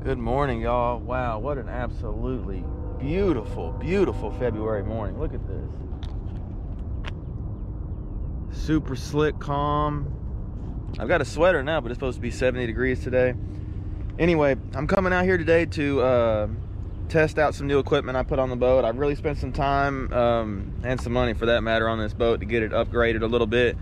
Good morning, y'all. Wow, what an absolutely beautiful, beautiful February morning. Look at this. Super slick, calm. I've got a sweater now, but it's supposed to be 70 degrees today. Anyway, I'm coming out here today to test out some new equipment I put on the boat. I've really spent some time and some money for that matter on this boat to get it upgraded a little bit.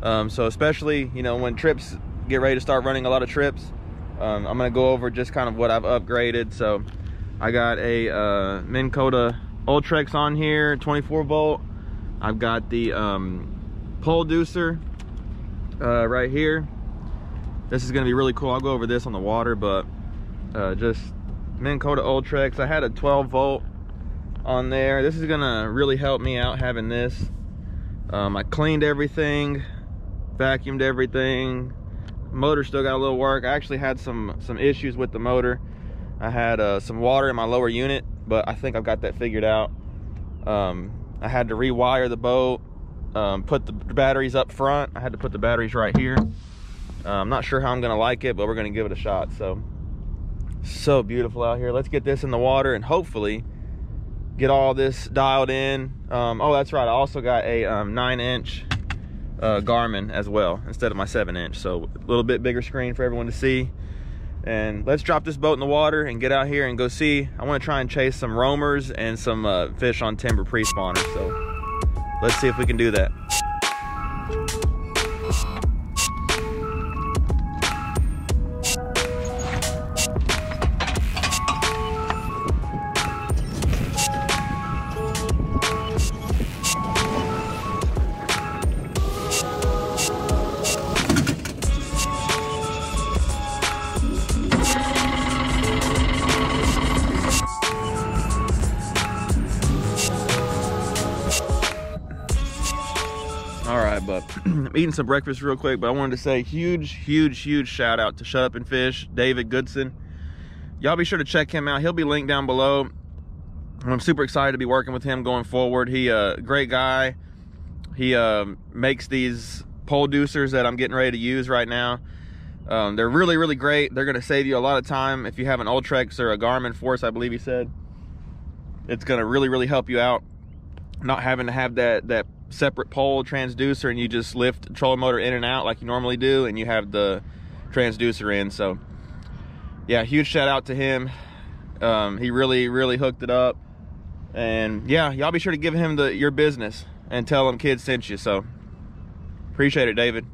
So especially, you know, when trips get ready to start running a lot of trips, I'm gonna go over just kind of what I've upgraded. So I got a Minn Kota Ultrex on here, 24 volt. I've got the pole deucer right here. This is gonna be really cool. I'll go over this on the water, but just Minn Kota Ultrex. I had a 12 volt on there. This is gonna really help me out having this. I cleaned everything, vacuumed everything. Motor still got a little work. I actually had some issues with the motor. I had some water in my lower unit, but I think I've got that figured out. I had to rewire the boat, put the batteries up front. I had to put the batteries right here. I'm not sure how I'm gonna like it, but we're gonna give it a shot. So beautiful out here. Let's get this in the water and hopefully get all this dialed in. Oh, that's right, I also got a 9-inch Garmin as well instead of my 7-inch, so a little bit bigger screen for everyone to see. And let's drop this boat in the water and get out here and go see. I want to try and chase some roamers and some fish on timber pre-spawners, so let's see if we can do that. But I'm eating some breakfast real quick, but I wanted to say huge shout out to Shut Up and Fish, David Goodson. Y'all be sure to check him out. He'll be linked down below. I'm super excited to be working with him going forward. He great guy. He makes these pole deucers that I'm getting ready to use right now. They're really great. They're gonna save you a lot of time if you have an Ultrex or a Garmin Force, I believe he said. It's gonna really help you out, not having to have that separate pole transducer and you just lift the trolling motor in and out like you normally do, and you have the transducer in. So yeah, huge shout out to him. He really hooked it up, and yeah, y'all be sure to give him your business and tell him kids sent you. So appreciate it, David.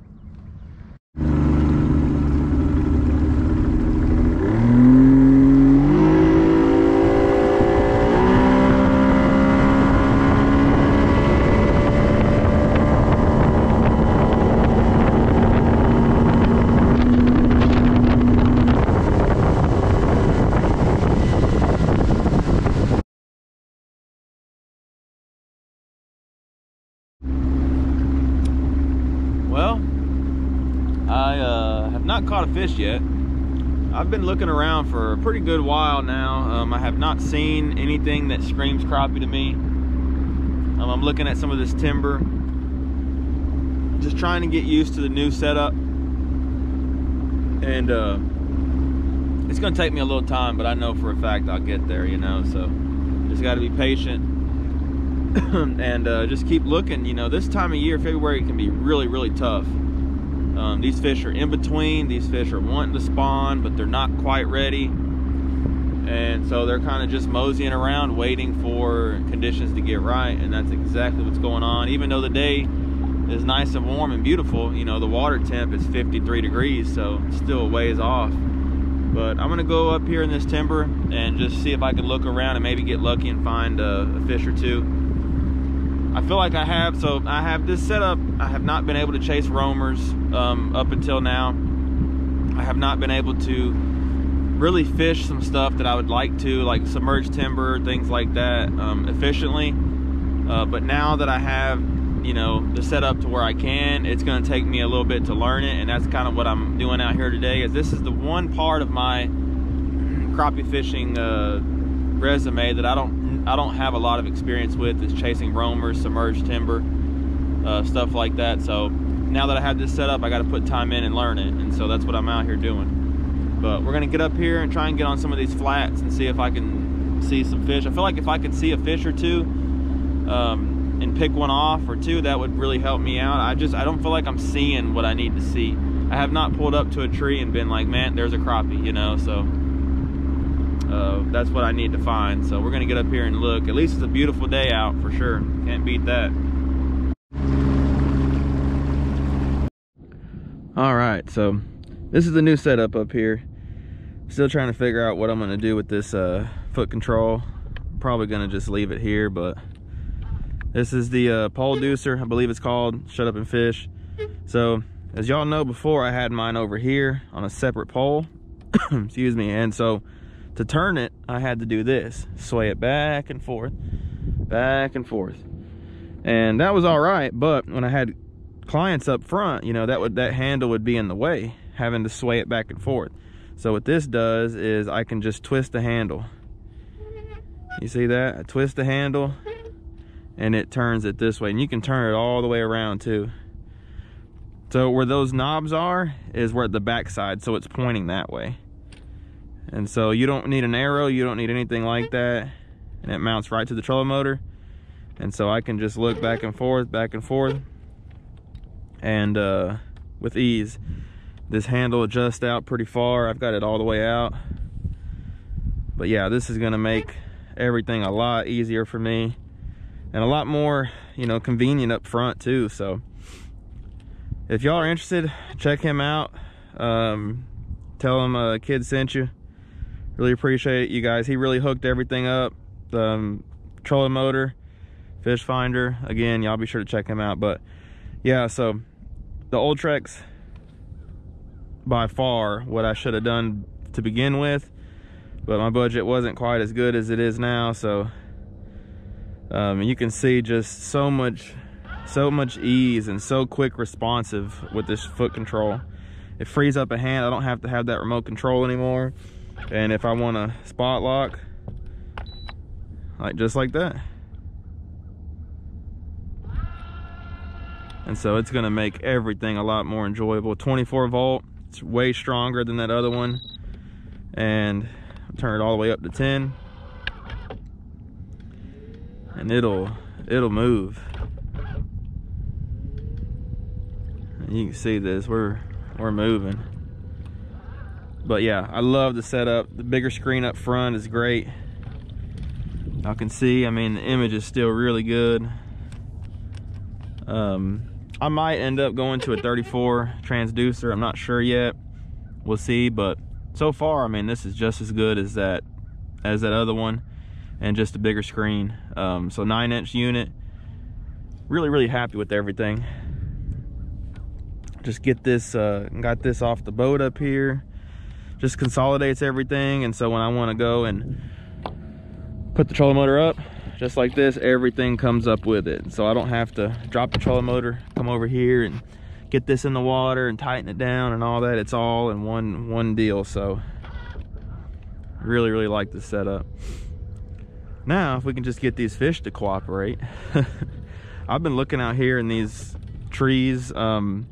Well, I have not caught a fish yet. I've been looking around for a pretty good while now. I have not seen anything that screams crappie to me. I'm looking at some of this timber, just trying to get used to the new setup. And it's gonna take me a little time, but I know for a fact I'll get there, you know, so just gotta be patient. And just keep looking. You know, this time of year, February, can be really tough. These fish are in between. These fish are wanting to spawn, but they're not quite ready, and so they're kind of just moseying around waiting for conditions to get right. And that's exactly what's going on. Even though the day is nice and warm and beautiful, you know, the water temp is 53 degrees, so it's still a ways off. But I'm gonna go up here in this timber and just see if I can look around and maybe get lucky and find a fish or two. I feel like I have this setup. I have not been able to chase roamers up until now. I have not been able to really fish some stuff that I would like to, like submerged timber, things like that, efficiently. But now that I have, you know, the setup to where I can, it's going to take me a little bit to learn it, and that's kind of what I'm doing out here today. Is this is the one part of my crappie fishing resume that I don't have a lot of experience with, is chasing roamers, submerged timber, stuff like that. So now that I have this set up, I got to put time in and learn it, and so that's what I'm out here doing. But we're gonna get up here and try and get on some of these flats and see if I can see some fish. I feel like if I could see a fish or two and pick one off or two, that would really help me out. I don't feel like I'm seeing what I need to see. I have not pulled up to a tree and been like, man, there's a crappie, you know, so that's what I need to find. So we're gonna get up here and look. At least it's a beautiful day out for sure. Can't beat that. All right, so this is the new setup up here. Still trying to figure out what I'm gonna do with this foot control. Probably gonna just leave it here, but this is the pole deucer, I believe it's called. Shut up and fish. So as y'all know, before I had mine over here on a separate pole. Excuse me. And so to turn it, I had to do this, sway it back and forth, and that was all right. But when I had clients up front, you know, that handle would be in the way, having to sway it back and forth. So what this does is I can just twist the handle. You see that? I twist the handle and it turns it this way, and you can turn it all the way around too. So where those knobs are is where the back side, so it's pointing that way. And so you don't need an arrow, you don't need anything like that, and it mounts right to the trolling motor. And so I can just look back and forth, and with ease. This handle adjusts out pretty far. I've got it all the way out. But yeah, this is gonna make everything a lot easier for me and a lot more, you know, convenient up front too. So if y'all are interested, check him out. Tell him a kid sent you. Really appreciate it, you guys. He really hooked everything up. The trolling motor, fish finder. Again, y'all be sure to check him out. But yeah, so the Ultrex, by far what I should have done to begin with, but my budget wasn't quite as good as it is now. So you can see just so much ease and so quick responsive with this foot control. It frees up a hand. I don't have to have that remote control anymore. And if I want to spot lock, like just like that. And so it's going to make everything a lot more enjoyable. 24 volt, it's way stronger than that other one. And I'll turn it all the way up to 10. And it'll move. And you can see this, we're moving. But yeah, I love the setup. The bigger screen up front is great. Y'all can see, I mean, the image is still really good. I might end up going to a 34 transducer. I'm not sure yet. We'll see. But so far, I mean, this is just as good as that other one, and just a bigger screen. So 9-inch unit. Really happy with everything. Just got this off the boat up here. Just consolidates everything, and so when I want to go and put the trolling motor up, just like this, everything comes up with it. So I don't have to drop the trolling motor, come over here and get this in the water and tighten it down and all that. It's all in one deal. So really like this setup. Now if we can just get these fish to cooperate. I've been looking out here in these trees. I'm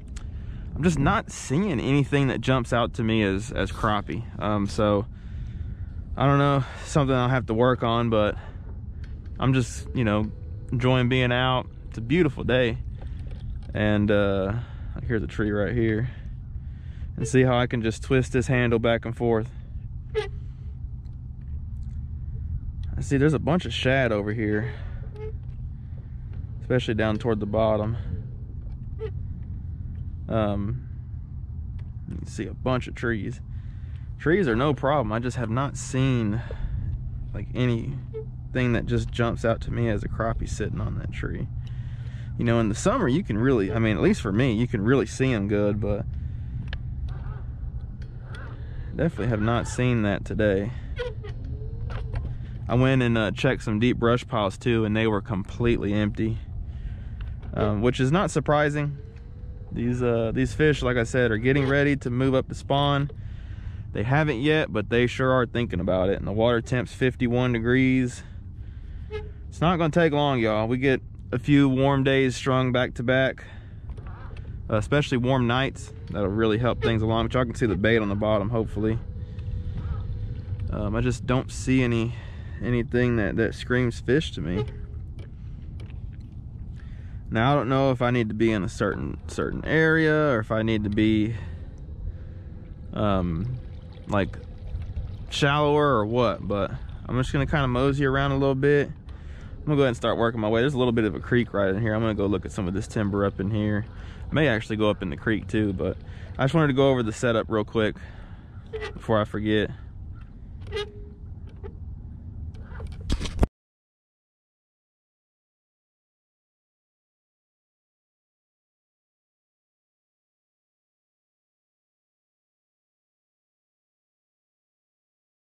just not seeing anything that jumps out to me as crappie. So I don't know, something I'll have to work on, but I'm just, you know, enjoying being out. It's a beautiful day. And here's a tree right here. And see how I can just twist this handle back and forth. I see there's a bunch of shad over here, especially down toward the bottom. You can see a bunch of trees. Trees are no problem. I just have not seen like anything that just jumps out to me as a crappie sitting on that tree. You know, in the summer you can really, I mean, at least for me, you can really see them good, but definitely have not seen that today. I went and checked some deep brush piles too, and they were completely empty, which is not surprising. These fish, like I said, are getting ready to move up to spawn. They haven't yet, but they sure are thinking about it. And the water temp's 51 degrees. It's not going to take long, y'all. We get a few warm days strung back to back, especially warm nights. That'll really help things along. But y'all can see the bait on the bottom, hopefully. I just don't see anything that screams fish to me. Now I don't know if I need to be in a certain area, or if I need to be like shallower or what, but I'm just gonna kind of mosey around a little bit. I'm gonna go ahead and start working my way. There's a little bit of a creek right in here. I'm gonna go look at some of this timber up in here. I may actually go up in the creek too, but I just wanted to go over the setup real quick before I forget.